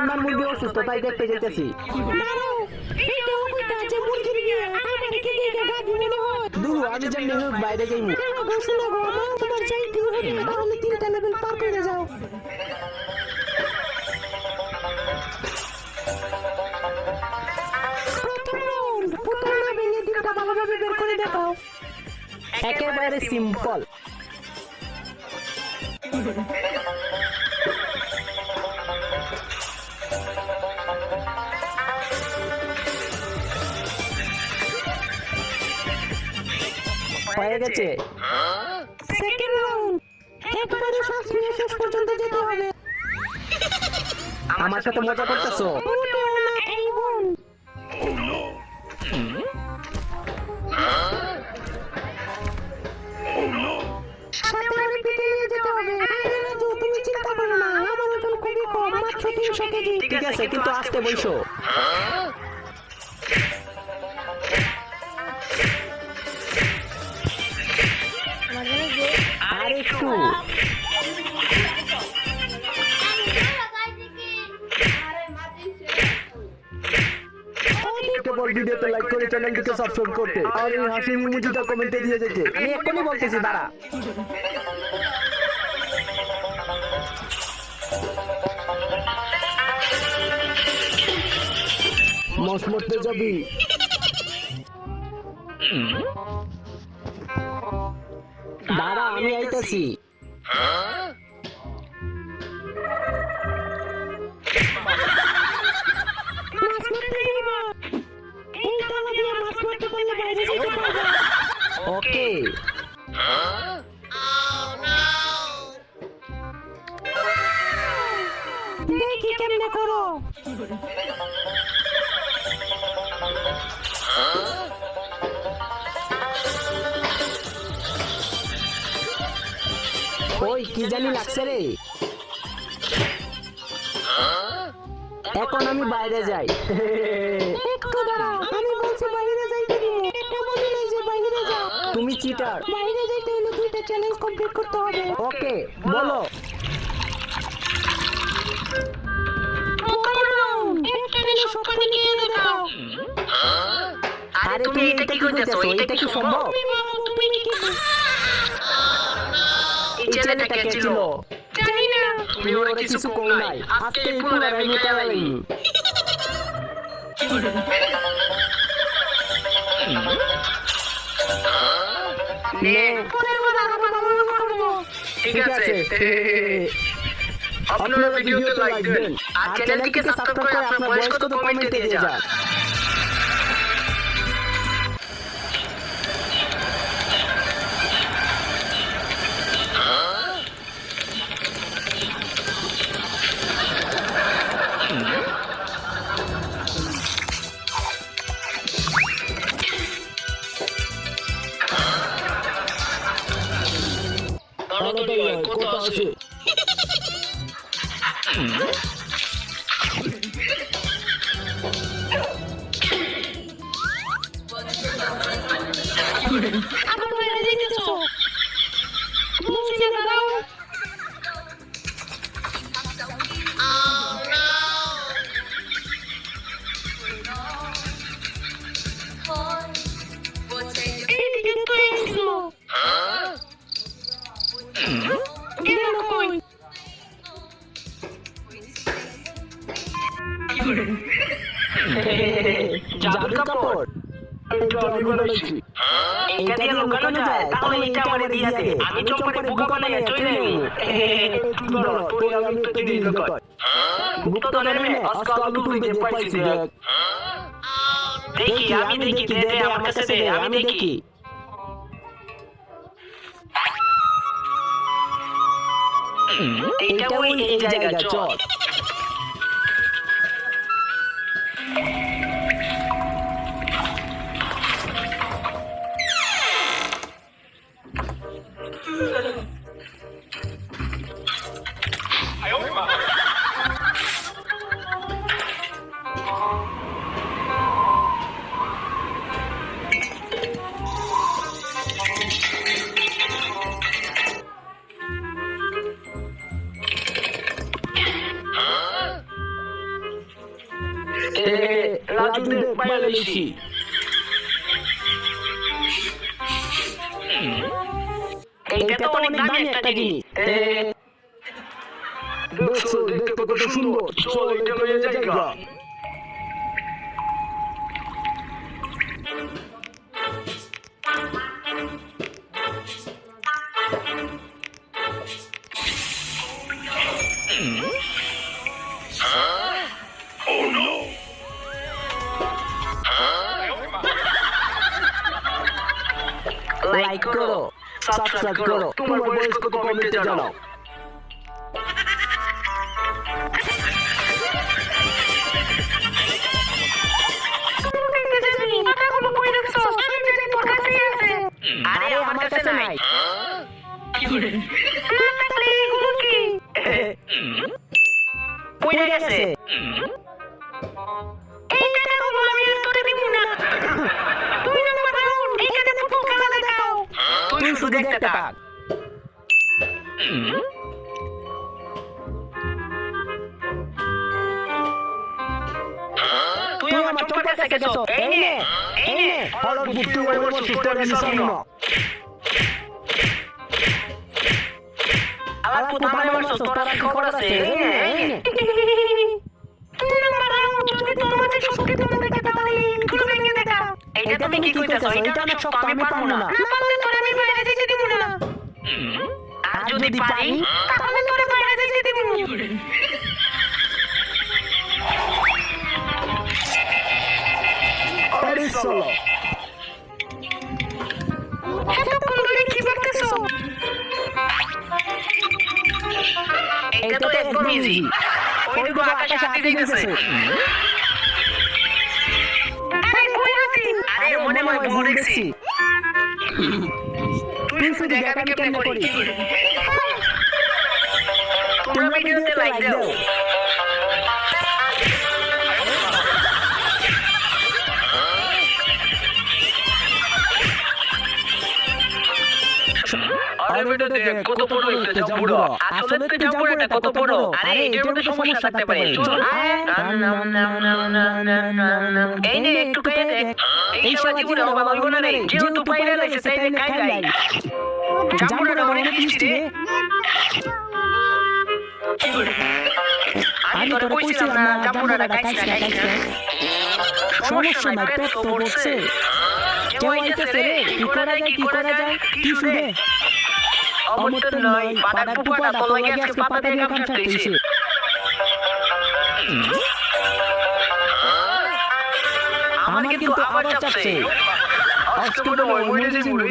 বন্যার মুরগি অসুস্থ তাই দেখতে যেতেছি। দুরু আমি জানি হোক বাইরে যাই তোমার চাইতে হবে তাহলে 3টা লেভেল পার করে যাও। ভালোভাবে বের করে দেখাও। একেবারে সিম্পল। হয়ে গেছে। সেকেন্ড রাউন্ড একবারে শ্বাস নিয়ে শেষ পর্যন্ত যেতে হবে। আমার সাথে মজা করতেছো? এই বোন সাথে করে পিঠে নিয়ে যেতে হবে। তুমি চিন্তা করো না, আমার ওজন খুবই কম, মাত্র 300 কেজি। ঠিক আছে কিন্তু আস্তে বইসো। আর একটু ভিডিওতে লাইক করে চ্যানেলটিকে সাবস্ক্রাইব করতে আর এই হাসির ইমোজিটা কমেন্টে দিয়ে যেতে। আমি এখনই বলতেছি দাঁড়া। মাছ মারতে যাবি? দাঁড়া আমি আইতাছি। ওকে দেখি কেমনে করো। ওই কি জানি লাগছে রে। এখন আমি বাইরে যাই। একটু দাঁড়াও, আমি বলছি বাইরে যাইতে দিব, এটা বলি নাই যে বাইরে যাও। তুমি চিটার। বাইরে যাইতে হলে 2টা চ্যালেঞ্জ কমপ্লিট করতে হবে। ওকে বলো। আরে তুমি এটা কি করতেছো? এটা কি সম্ভব? এই ছেলেটা কে ছিল? জানি না। তুমি ওরে কিছু কম নাই। আজকে এই পুরো আমি পেলাইনি। নে ঠিক আছে। আপনারা ভিডিওতে লাইক দেন আর চ্যানেলটিকে সাবস্ক্রাইব করে আপনার বয়স কত কমেন্টে দিয়ে যান। কত আছে? আবার বাইরে যাইতেছো? বলছি না দাঁড়াও। এইদিকে তো এসো। গেল কই? জাদু কাপড়। এটা আমি বানাইছি। এটা দিয়ে লুকানো যায়, তাহলে এটা আমারে দিয়ে দে। আমি চম্পারে বোকা বানাইয়া চলে যাই। একটু ধরো, তুই আমি একটা জিনিস দেখাই। গুপ্তধনের মেয়ে আজকাল নতুন যে পাইছি দেখ। দেখি আমি দেখি, দে দে আমার কাছে দে, আমি দেখি। এইটা ওই এই জায়গা চল। বাইরে লইছি এইটা তো অনেক দামি একটা জিনিস দেখছো দেখতে কত সুন্দর চল এটা লয়ে যাইগা লাইক করো সাবস্ক্রাইব করো তোমার বয়স কত কমেন্টে জানাও আরে আমার কাছে নাই কইরা গেছে এই টাকাগুলো আমি আর তোরে দিব না তুই না আমার আউট এইখানে ফুটবল খেলা দেখাও তুই শুধু দেখতে থাক তুই আমার চোখের কাছে গেছো এই নে হলো বুদ্ধি ওই সুস্টার মিসানো আবার পুতা আমার সুস্টার কি খবর আছে এই নে তুই আমার আউট যদি তোর মাঝে সত্যি তুমি দেখতে তাহলে গুলো ভেঙে দেখা এইটা তুমি কি কইতাছো এটা অনেক শক্ত আমি পারবো না না পারলে তোরে আমি বাইরে যেতে দিব না আর যদি পারি তাহলে তোরে বাইরে যেতে দিব আরে চলো এতক্ষণ ধরে কি করতেছো এটা তো একদম ইজি ওইদিকে আকাশে হাতি দেখতেছে আরে কই হাতি আরে মনে মনে ভুল দেখছি তুই শুধু দেখা আমি কেমনে করি তোমরা ভিডিওতে লাইক দাও আরে বেটা দেখ কত বড় একটা জাম্বুরা আসলে তো জাম্বুরাটা কত বড় আরে এটার মধ্যে সমস্যা থাকতে পারে চল এই নে একটু খেয়ে দেখ এই সব জীবনে অভাব হইব না রে যেহেতু পাইরা লাগছে তাইলে খাই লাই জাম্বুরাটা অনেক মিষ্টি রে আমি তোর কইছিলাম না জাম্বুরাটা খাইছ না সমস্যা নাই পেট তো বলছে কেউ আইতেছে রে কি করা যায় কি শুনে অমত নয় পাতা টুপাটা তো লাগে আজকে পাতা দিয়ে কাম ছাড়তেছে আমার কিন্তু আবার চাপছে আজকে মনে হয় মরে যাবো রে